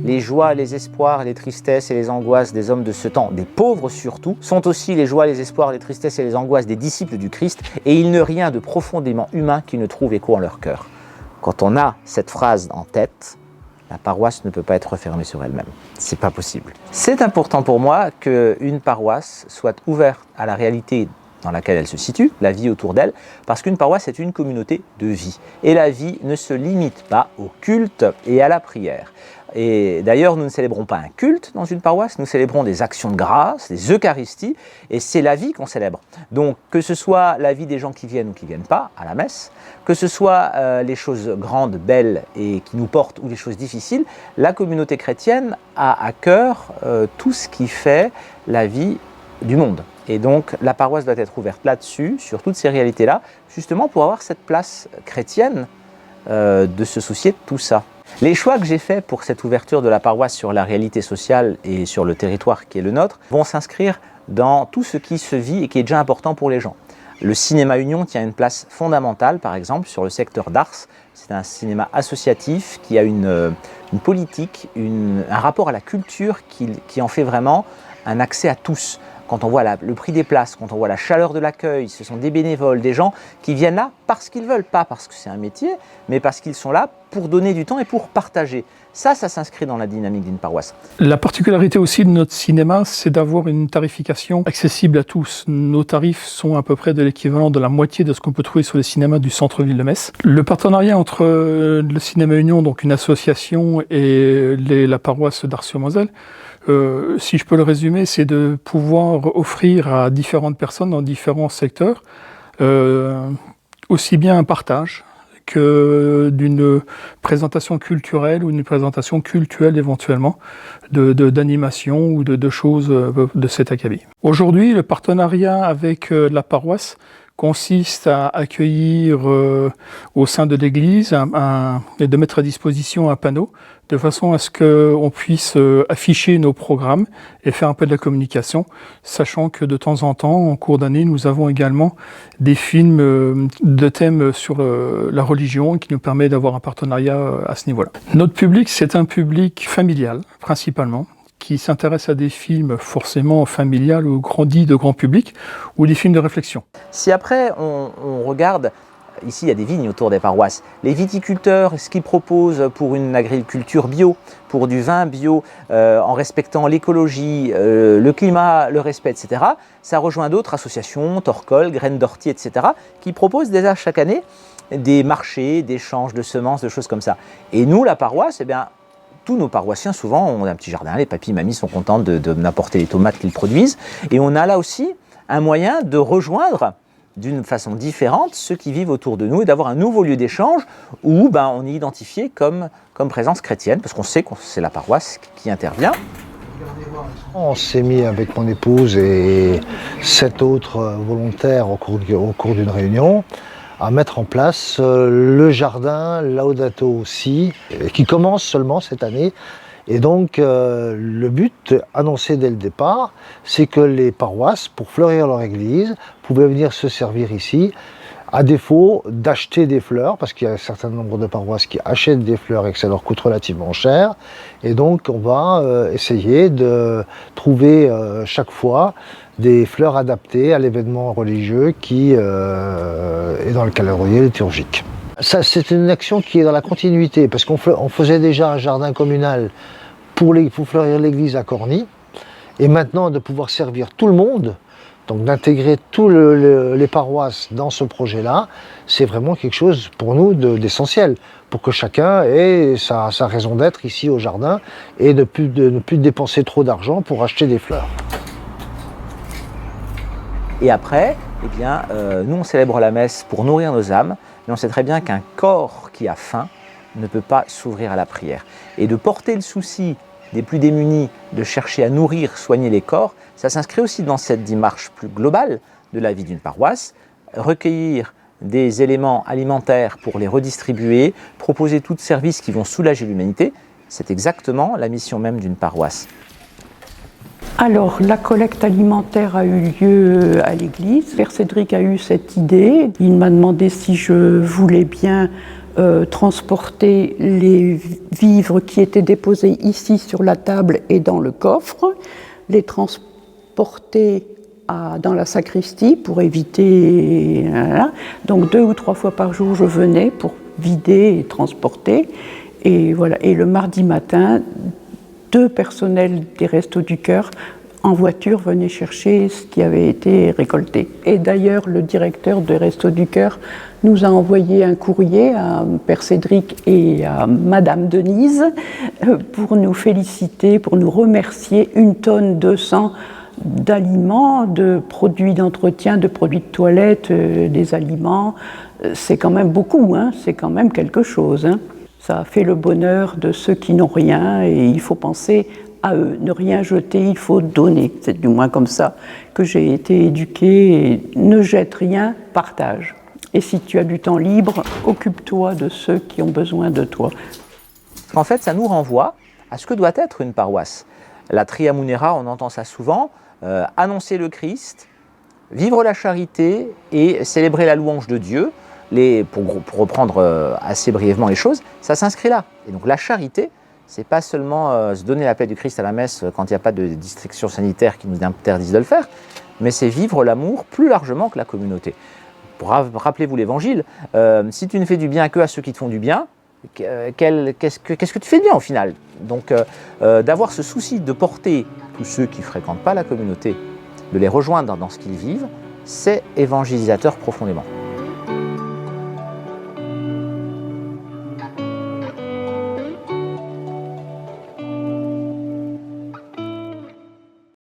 Les joies, les espoirs, les tristesses et les angoisses des hommes de ce temps, des pauvres surtout, sont aussi les joies, les espoirs, les tristesses et les angoisses des disciples du Christ, et il n'est rien de profondément humain qui ne trouve écho en leur cœur. Quand on a cette phrase en tête, la paroisse ne peut pas être refermée sur elle-même. C'est pas possible. C'est important pour moi qu'une paroisse soit ouverte à la réalité dans laquelle elle se situe, la vie autour d'elle, parce qu'une paroisse est une communauté de vie. Et la vie ne se limite pas au culte et à la prière. Et d'ailleurs, nous ne célébrons pas un culte dans une paroisse, nous célébrons des actions de grâce, des eucharisties, et c'est la vie qu'on célèbre. Donc, que ce soit la vie des gens qui viennent ou qui ne viennent pas à la messe, que ce soit les choses grandes, belles et qui nous portent, ou les choses difficiles, la communauté chrétienne a à cœur tout ce qui fait la vie du monde. Et donc, la paroisse doit être ouverte là-dessus, sur toutes ces réalités-là, justement pour avoir cette place chrétienne de se soucier de tout ça. Les choix que j'ai faits pour cette ouverture de la paroisse sur la réalité sociale et sur le territoire qui est le nôtre vont s'inscrire dans tout ce qui se vit et qui est déjà important pour les gens. Le cinéma Union tient une place fondamentale, par exemple, sur le secteur d'Ars. C'est un cinéma associatif qui a une politique, un rapport à la culture qui en fait vraiment un accès à tous. Quand on voit le prix des places, quand on voit la chaleur de l'accueil, ce sont des bénévoles, des gens qui viennent là parce qu'ils veulent, pas parce que c'est un métier, mais parce qu'ils sont là pour donner du temps et pour partager. Ça s'inscrit dans la dynamique d'une paroisse. La particularité aussi de notre cinéma, c'est d'avoir une tarification accessible à tous. Nos tarifs sont à peu près de l'équivalent de la moitié de ce qu'on peut trouver sur les cinémas du centre-ville de Metz. Le partenariat entre le Cinéma Union, donc une association, et la paroisse d'Ars-sur-Moselle, si je peux le résumer, c'est de pouvoir offrir à différentes personnes dans différents secteurs aussi bien un partage que d'une présentation culturelle ou une présentation cultuelle éventuellement, d'animation ou de choses de cet acabit. Aujourd'hui, le partenariat avec la paroisse consiste à accueillir au sein de l'église et de mettre à disposition un panneau de façon à ce qu'on puisse afficher nos programmes et faire un peu de la communication, sachant que de temps en temps, en cours d'année, nous avons également des films de thèmes sur la religion qui nous permet d'avoir un partenariat à ce niveau-là. Notre public, c'est un public familial, principalement, qui s'intéresse à des films forcément familiales ou dits de grand public, ou des films de réflexion. Si après on regarde, ici il y a des vignes autour des paroisses, les viticulteurs, ce qu'ils proposent pour une agriculture bio, pour du vin bio, en respectant l'écologie, le climat, le respect, etc., ça rejoint d'autres associations, Torcol, Graines d'Ortie, etc., qui proposent déjà chaque année des marchés, d'échanges de semences, de choses comme ça. Et nous, la paroisse, eh bien, tous nos paroissiens, souvent, ont un petit jardin, les papis, mamies sont contents de m'apporter les tomates qu'ils produisent. Et on a là aussi un moyen de rejoindre d'une façon différente ceux qui vivent autour de nous et d'avoir un nouveau lieu d'échange où on est identifié comme présence chrétienne, parce qu'on sait que c'est la paroisse qui intervient. On s'est mis avec mon épouse et 7 autres volontaires au cours d'une réunion à mettre en place le jardin Laudato aussi, qui commence seulement cette année. Et donc le but annoncé dès le départ, c'est que les paroisses, pour fleurir leur église, pouvaient venir se servir ici, à défaut d'acheter des fleurs, parce qu'il y a un certain nombre de paroisses qui achètent des fleurs et que ça leur coûte relativement cher. Et donc on va essayer de trouver chaque fois des fleurs adaptées à l'événement religieux qui est dans le calendrier liturgique. Ça, c'est une action qui est dans la continuité, parce qu'on faisait déjà un jardin communal pour fleurir l'église à Corny, et maintenant de pouvoir servir tout le monde, donc d'intégrer tous les paroisses dans ce projet-là, c'est vraiment quelque chose pour nous d'essentiel, pour que chacun ait sa raison d'être ici au jardin et de ne plus dépenser trop d'argent pour acheter des fleurs. Et après, nous on célèbre la messe pour nourrir nos âmes, mais on sait très bien qu'un corps qui a faim ne peut pas s'ouvrir à la prière. Et de porter le souci des plus démunis, de chercher à nourrir, soigner les corps, ça s'inscrit aussi dans cette démarche plus globale de la vie d'une paroisse, recueillir des éléments alimentaires pour les redistribuer, proposer tous les services qui vont soulager l'humanité, c'est exactement la mission même d'une paroisse. Alors, la collecte alimentaire a eu lieu à l'église. Père Cédric a eu cette idée. Il m'a demandé si je voulais bien transporter les vivres qui étaient déposés ici sur la table et dans le coffre, les transporter dans la sacristie pour éviter... Voilà. Donc 2 ou 3 fois par jour, je venais pour vider et transporter. Et, voilà. Et le mardi matin, 2 personnels des Restos du Cœur en voiture venaient chercher ce qui avait été récolté. Et d'ailleurs, le directeur des Restos du Cœur nous a envoyé un courrier à Père Cédric et à Madame Denise pour nous féliciter, pour nous remercier. 1 tonne 200 d'aliments, de produits d'entretien, de produits de toilette, des aliments. C'est quand même beaucoup, hein, c'est quand même quelque chose. Hein. Ça a fait le bonheur de ceux qui n'ont rien et il faut penser à eux. Ne rien jeter, il faut donner. C'est du moins comme ça que j'ai été éduquée. Et ne jette rien, partage. Et si tu as du temps libre, occupe-toi de ceux qui ont besoin de toi. En fait, ça nous renvoie à ce que doit être une paroisse. La Tria Munera, on entend ça souvent, annoncer le Christ, vivre la charité et célébrer la louange de Dieu. Pour reprendre assez brièvement les choses, ça s'inscrit là. Et donc la charité, c'est pas seulement se donner la paix du Christ à la messe quand il n'y a pas de districtions sanitaires qui nous interdisent de le faire, mais c'est vivre l'amour plus largement que la communauté. Rappelez-vous l'Évangile, si tu ne fais du bien que à ceux qui te font du bien, qu'est-ce que tu fais de bien au final? Donc d'avoir ce souci de porter tous ceux qui ne fréquentent pas la communauté, de les rejoindre dans ce qu'ils vivent, c'est évangélisateur profondément.